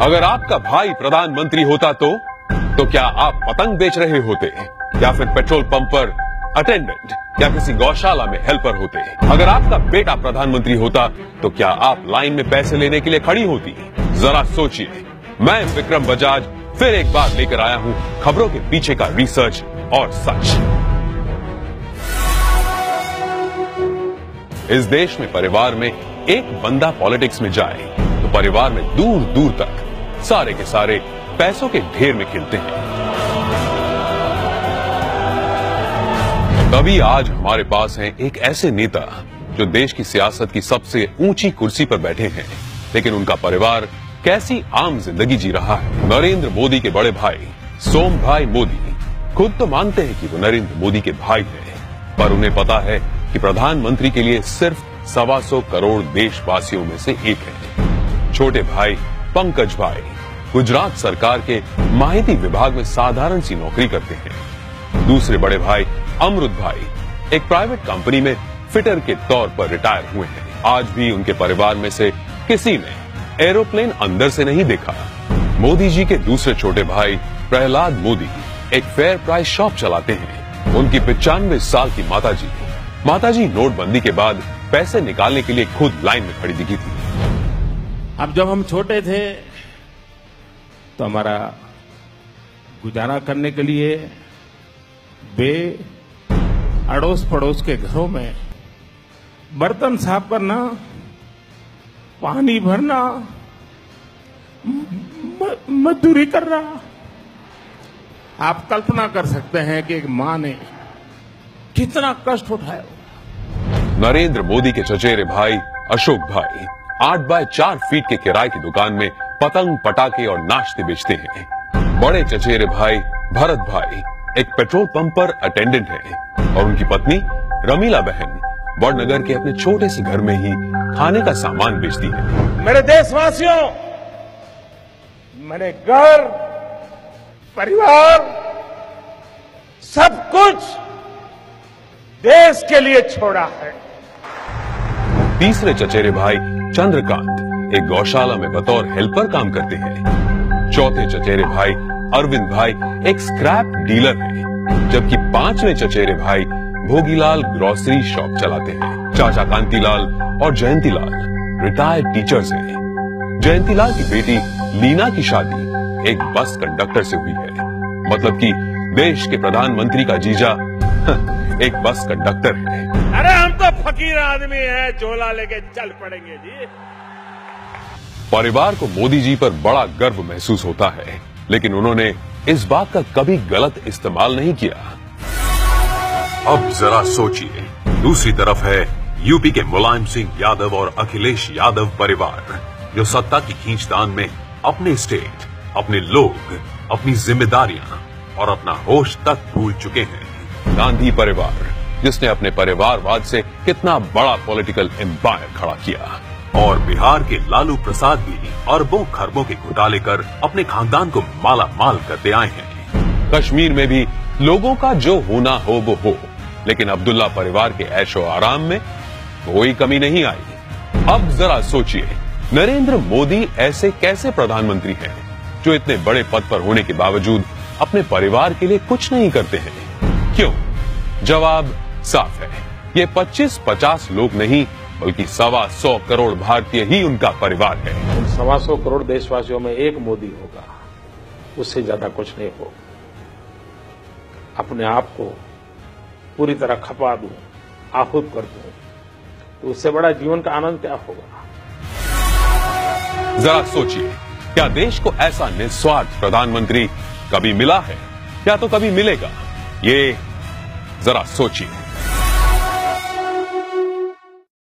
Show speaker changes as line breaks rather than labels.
अगर आपका भाई प्रधानमंत्री होता तो क्या आप पतंग बेच रहे होते या फिर पेट्रोल पंप पर अटेंडेंट या किसी गौशाला में हेल्पर होते? अगर आपका बेटा प्रधानमंत्री होता तो क्या आप लाइन में पैसे लेने के लिए खड़ी होती? जरा सोचिए। मैं विक्रम बजाज फिर एक बार लेकर आया हूं खबरों के पीछे का रिसर्च और सच। इस देश में परिवार में एक बंदा पॉलिटिक्स में जाए तो परिवार में दूर दूर तक सारे के सारे पैसों के ढेर में खिलते हैं। तभी आज हमारे पास हैं एक ऐसे नेता जो देश की सियासत की सबसे ऊंची कुर्सी पर बैठे हैं, लेकिन उनका परिवार कैसी आम जिंदगी जी रहा है। नरेंद्र मोदी के बड़े भाई सोम भाई मोदी खुद तो मानते हैं कि वो नरेंद्र मोदी के भाई हैं, पर उन्हें पता है कि प्रधानमंत्री के लिए सिर्फ 125 करोड़ देशवासियों में से एक है। छोटे भाई पंकज भाई गुजरात सरकार के माहिती विभाग में साधारण सी नौकरी करते हैं। दूसरे बड़े भाई अमृत भाई एक प्राइवेट कंपनी में फिटर के तौर पर रिटायर हुए हैं। आज भी उनके परिवार में से किसी ने एरोप्लेन अंदर से नहीं देखा। मोदी जी के दूसरे छोटे भाई प्रहलाद मोदी एक फेयर प्राइस शॉप चलाते हैं। उनकी 95 साल की माताजी नोटबंदी के बाद पैसे निकालने के लिए खुद लाइन में खड़ी दिखी थी।
अब जब हम छोटे थे तो हमारा गुजारा करने के लिए वे अड़ोस पड़ोस के घरों में बर्तन साफ करना, पानी भरना, मजदूरी करना। आप कल्पना कर सकते हैं कि एक मां ने कितना कष्ट उठाया।
नरेंद्र मोदी के चचेरे भाई अशोक भाई 8 बाय 4 फीट के किराए की दुकान में पतंग पटाखे और नाश्ते बेचते हैं। बड़े चचेरे भाई भरत भाई एक पेट्रोल पंप पर अटेंडेंट हैं और उनकी पत्नी रमीला बहन वडनगर के अपने छोटे से घर में ही खाने का सामान बेचती है।
मेरे देशवासियों, मैंने घर, परिवार, सब कुछ देश के लिए छोड़ा है।
तीसरे चचेरे भाई चंद्रकांत एक गौशाला में बतौर हेल्पर काम करते हैं। चौथे चचेरे भाई अरविंद भाई एक स्क्रैप डीलर हैं, जबकि 5वें चचेरे भाई भोगीलाल ग्रोसरी शॉप चलाते हैं। चाचा कांतीलाल और जयंतीलाल रिटायर्ड टीचर्स हैं। जयंतीलाल की बेटी लीना की शादी एक बस कंडक्टर से हुई है, मतलब कि देश के प्रधानमंत्री का जीजा एक बस कंडक्टर है।
अरे हम तो फकीर आदमी हैं, झोला लेके चल पड़ेंगे जी।
परिवार को मोदी जी पर बड़ा गर्व महसूस होता है, लेकिन उन्होंने इस बात का कभी गलत इस्तेमाल नहीं किया। अब जरा सोचिए, दूसरी तरफ है यूपी के मुलायम सिंह यादव और अखिलेश यादव परिवार, जो सत्ता की खींचतान में अपने स्टेट, अपने लोग, अपनी जिम्मेदारियां और अपना होश तक भूल चुके हैं। गांधी परिवार, जिसने अपने परिवारवाद से कितना बड़ा पॉलिटिकल एम्पायर खड़ा किया, और बिहार के लालू प्रसाद भी अरबों खरबों के घोटाले कर अपने खानदान को माला माल करते आए हैं। कश्मीर में भी लोगों का जो होना हो वो हो, लेकिन अब्दुल्ला परिवार के ऐशो आराम में कोई कमी नहीं आई। अब जरा सोचिए, नरेंद्र मोदी ऐसे कैसे प्रधानमंत्री हैं जो इतने बड़े पद पर होने के बावजूद अपने परिवार के लिए कुछ नहीं करते हैं? क्यों? जवाब साफ है, ये 25-50 लोग नहीं बल्कि 125 करोड़ भारतीय ही उनका परिवार है।
125 करोड़ देशवासियों में एक मोदी होगा, उससे ज्यादा कुछ नहीं होगा। अपने आप को पूरी तरह खपा दूं, आहूत कर दूं, तो उससे बड़ा जीवन का आनंद क्या होगा?
जरा सोचिए, क्या देश को ऐसा निस्वार्थ प्रधानमंत्री कभी मिला है या तो कभी मिलेगा? ये जरा सोचिए।